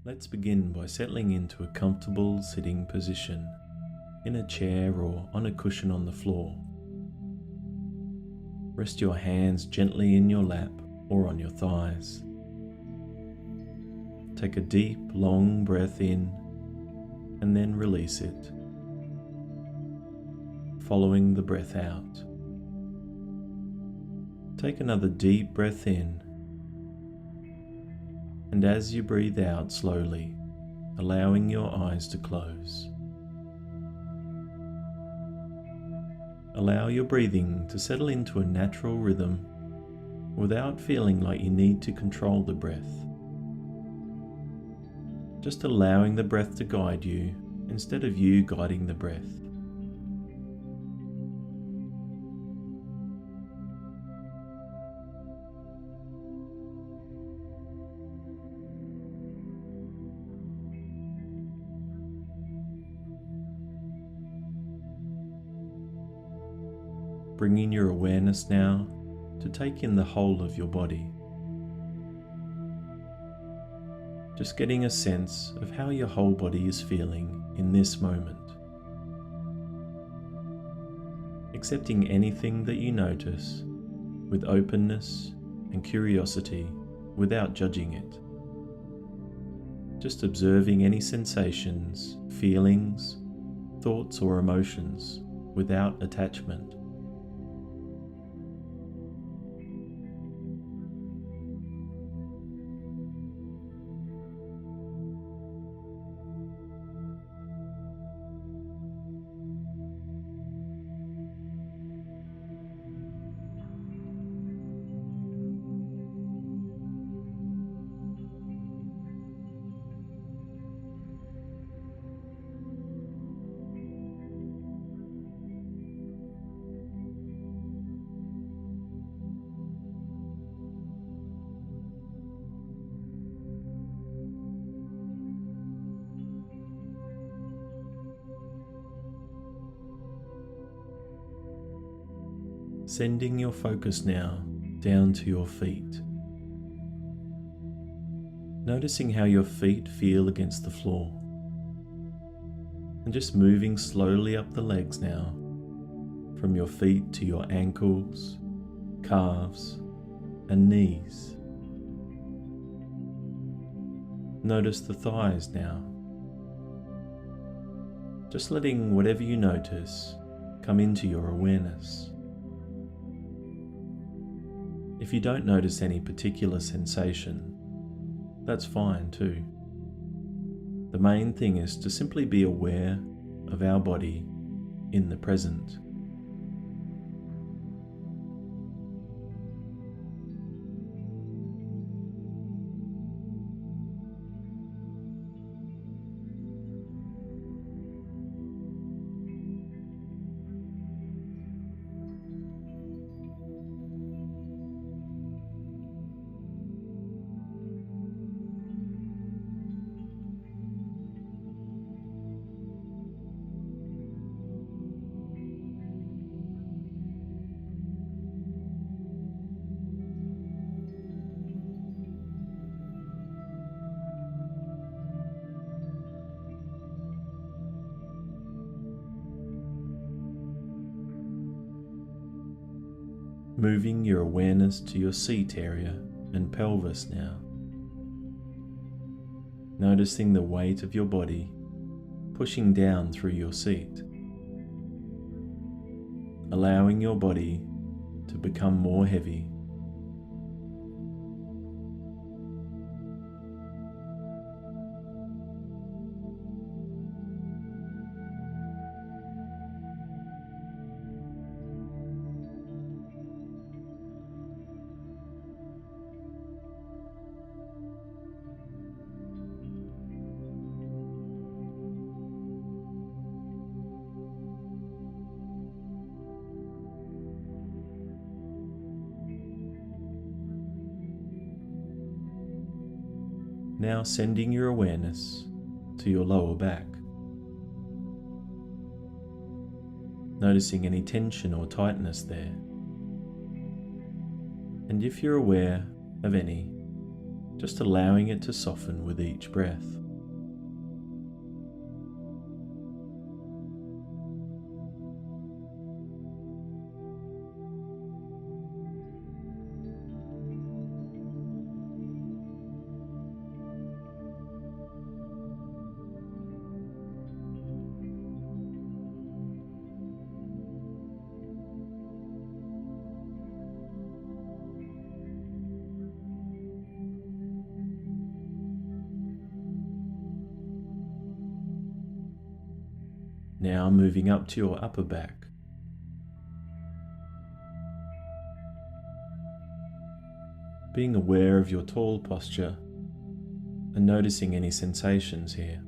Let's begin by settling into a comfortable sitting position in a chair or on a cushion on the floor. Rest your hands gently in your lap or on your thighs. Take a deep, long breath in and then release it, following the breath out. Take another deep breath in, and as you breathe out slowly, allowing your eyes to close. Allow your breathing to settle into a natural rhythm without feeling like you need to control the breath. Just allowing the breath to guide you instead of you guiding the breath. Bringing your awareness now to take in the whole of your body. Just getting a sense of how your whole body is feeling in this moment. Accepting anything that you notice with openness and curiosity without judging it. Just observing any sensations, feelings, thoughts or emotions without attachment. Sending your focus now down to your feet. Noticing how your feet feel against the floor. And just moving slowly up the legs now, from your feet to your ankles, calves, and knees. Notice the thighs now. Just letting whatever you notice come into your awareness. If you don't notice any particular sensation, that's fine too. The main thing is to simply be aware of our body in the present. Moving your awareness to your seat area and pelvis now. Noticing the weight of your body pushing down through your seat. Allowing your body to become more heavy. Now sending your awareness to your lower back. Noticing any tension or tightness there. And if you're aware of any, just allowing it to soften with each breath. Now moving up to your upper back. Being aware of your tall posture and noticing any sensations here.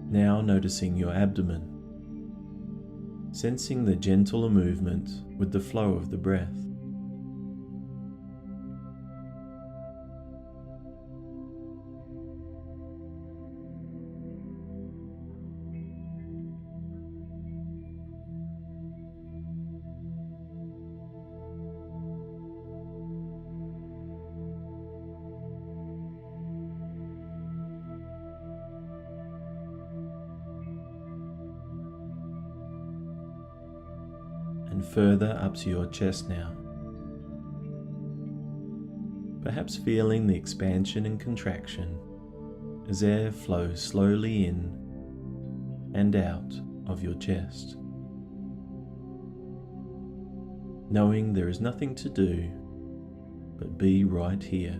Now noticing your abdomen, sensing the gentler movement with the flow of the breath. And further up to your chest now. Perhaps feeling the expansion and contraction as air flows slowly in and out of your chest. Knowing there is nothing to do but be right here.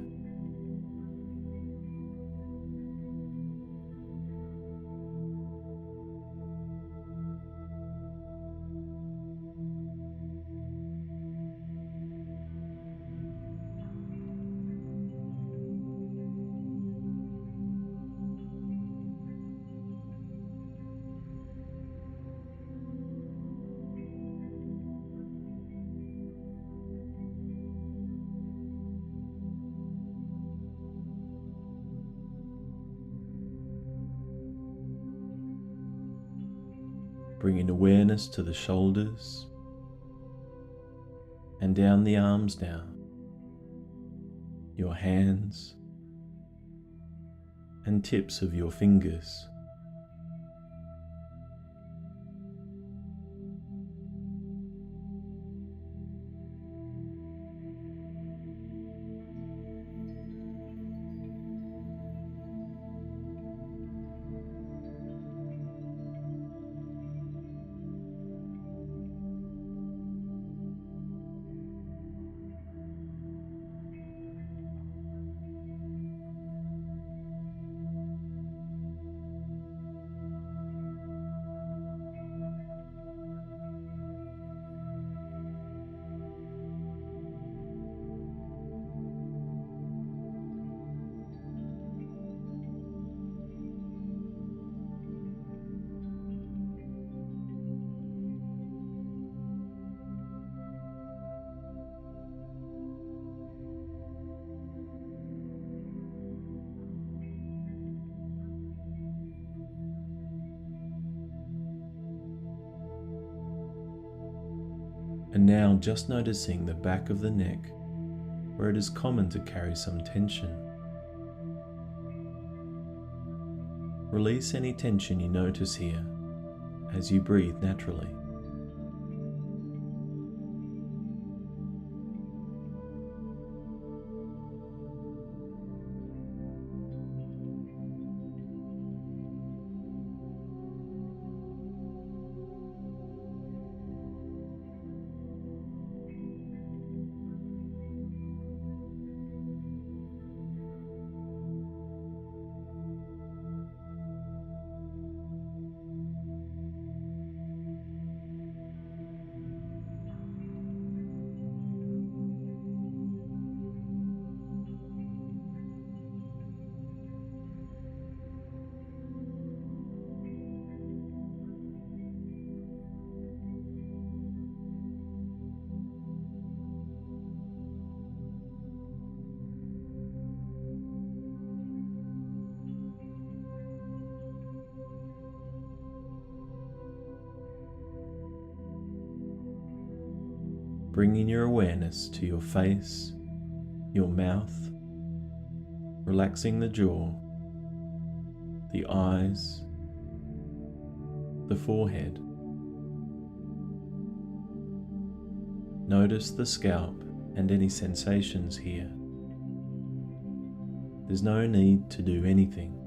Bringing awareness to the shoulders and down the arms now, your hands and tips of your fingers. And now just noticing the back of the neck, where it is common to carry some tension. Release any tension you notice here as you breathe naturally. bringing your awareness to your face, your mouth, relaxing the jaw, the eyes, the forehead. Notice the scalp and any sensations here. There's no need to do anything.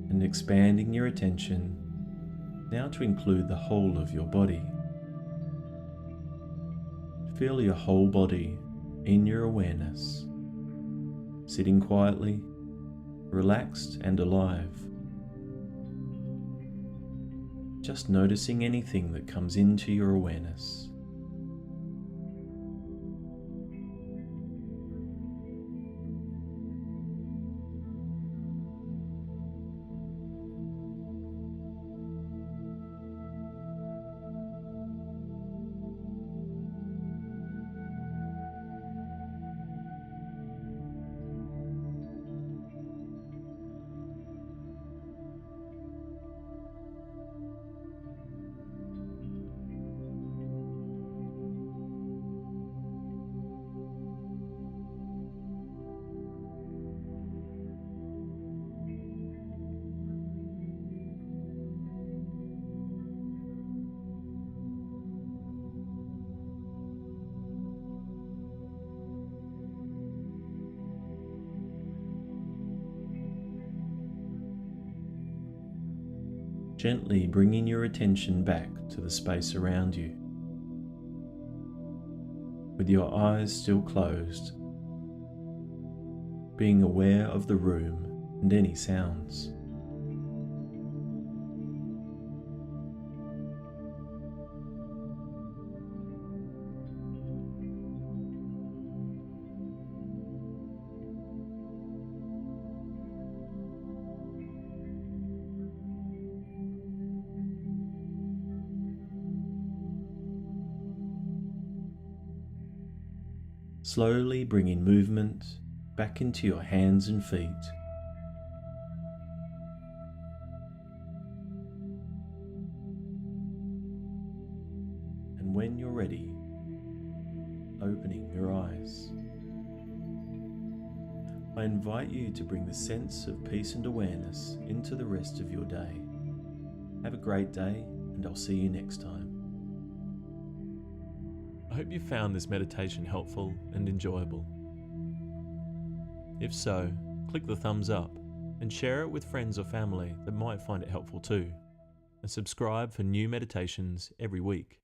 And expanding your attention now to include the whole of your body. Feel your whole body in your awareness, sitting quietly, relaxed and alive. Just noticing anything that comes into your awareness. Gently bringing your attention back to the space around you. With your eyes still closed, being aware of the room and any sounds. Slowly bringing movement back into your hands and feet. And when you're ready, opening your eyes. I invite you to bring the sense of peace and awareness into the rest of your day. Have a great day, and I'll see you next time. I hope you found this meditation helpful and enjoyable. If so, click the thumbs up and share it with friends or family that might find it helpful too, and subscribe for new meditations every week.